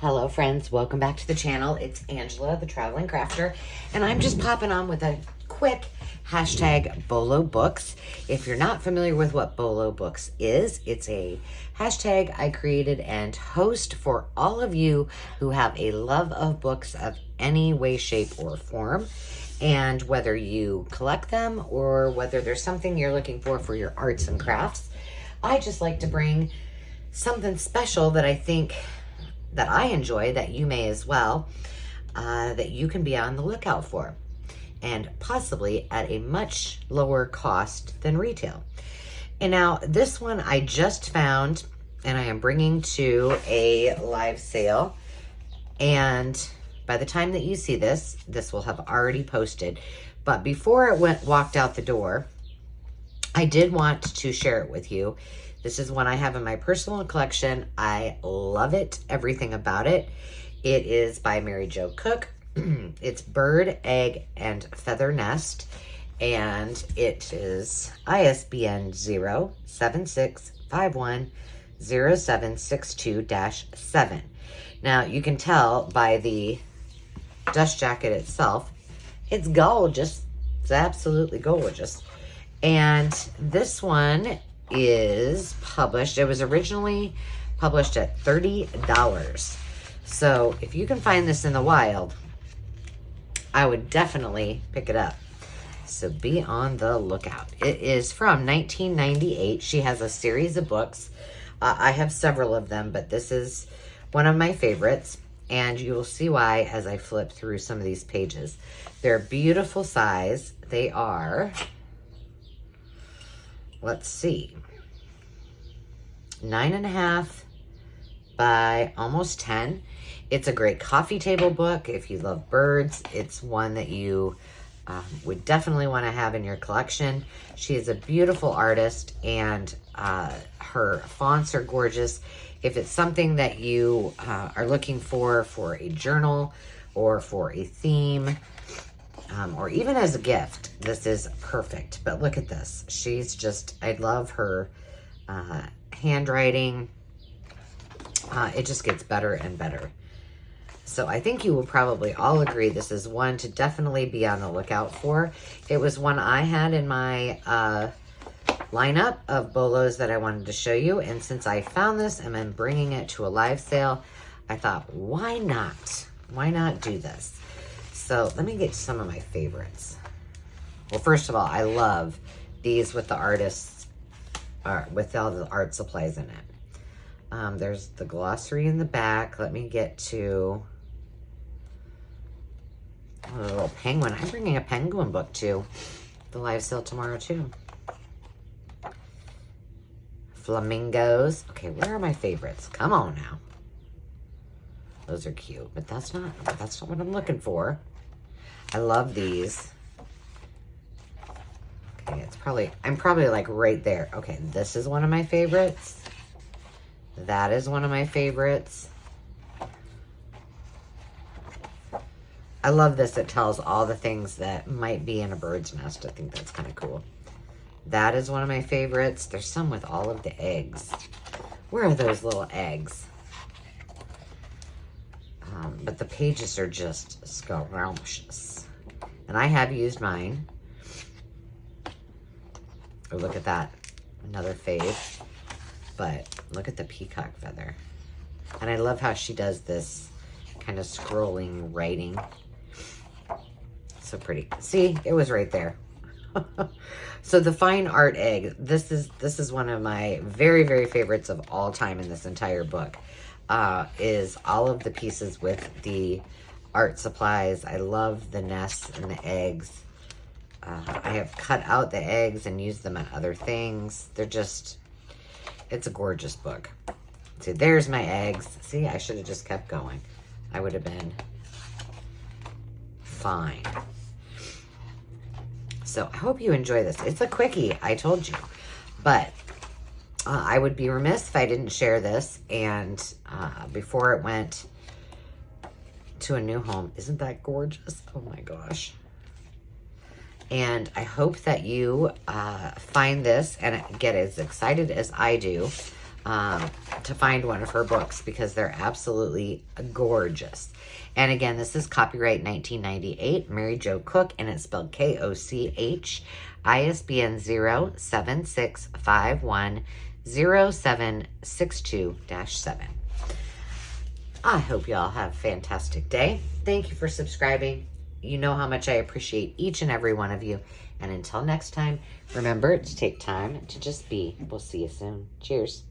Hello friends, welcome back to the channel. It's Angela, the Traveling Crafter, and I'm just popping on with a quick hashtag Bolo Books. If you're not familiar with what Bolo Books is, it's a hashtag I created and host for all of you who have a love of books of any way, shape, or form. And whether you collect them or whether there's something you're looking for your arts and crafts, I just like to bring something special that I think that I enjoy, that you may as well, that you can be on the lookout for, and possibly at a much lower cost than retail. And now this one I just found, and I am bringing to a live sale, and by the time that you see this, this will have already posted. But before it walked out the door, I did want to share it with you. This is one I have in my personal collection. I love it, everything about it. It is by Marie Koch. It's Bird, Egg, and Feather Nest, and it is ISBN 076510762-7. Now, you can tell by the dust jacket itself, it's gorgeous. It's absolutely gorgeous. And this one is published. It was originally published at $30. So if you can find this in the wild, I would definitely pick it up. So be on the lookout. It is from 1998. She has a series of books. I have several of them, but this is one of my favorites. And you will see why as I flip through some of these pages. They're beautiful size. They are, let's see, 9.5 by almost 10. It's a great coffee table book. If you love birds, it's one that you would definitely want to have in your collection. She is a beautiful artist, and her fonts are gorgeous. If it's something that you are looking for a journal or for a theme, or even as a gift, this is perfect. But look at this. She's just, I love her handwriting. It just gets better and better. So I think you will probably all agree this is one to definitely be on the lookout for. It was one I had in my lineup of Bolos that I wanted to show you. And since I found this and I'm bringing it to a live sale, I thought, why not? Why not do this? So let me get some of my favorites. Well, first of all, I love these with the artists, with all the art supplies in it. There's the glossary in the back. Let me get to a little penguin. I'm bringing a penguin book to the live sale tomorrow too. Flamingos. Okay, where are my favorites? Come on now. Those are cute, but that's not what I'm looking for. I love these. Okay, I'm probably like right there. Okay, this is one of my favorites. That is one of my favorites. I love this. It tells all the things that might be in a bird's nest. I think that's kind of cool. That is one of my favorites. There's some with all of the eggs. Where are those little eggs? But the pages are just scrumptious. And I have used mine. Oh, look at that. Another fave. But look at the peacock feather. And I love how she does this kind of scrolling writing. So pretty. See, it was right there. So the fine art egg, this is one of my very, very favorites of all time in this entire book. Is all of the pieces with the art supplies. I love the nests and the eggs. I have cut out the eggs and used them on other things. They're just, it's a gorgeous book. See, there's my eggs. See, I should have just kept going. I would have been fine. So I hope you enjoy this. It's a quickie, I told you. But I would be remiss if I didn't share this. And before it went to a new home. Isn't that gorgeous? Oh my gosh. And I hope that you find this and get as excited as I do to find one of her books because they're absolutely gorgeous. And again, this is copyright 1998, Marie Koch, and it's spelled Koch, ISBN 076510762-7. I hope y'all have a fantastic day. Thank you for subscribing. You know how much I appreciate each and every one of you. And until next time, remember to take time to just be. We'll see you soon. Cheers.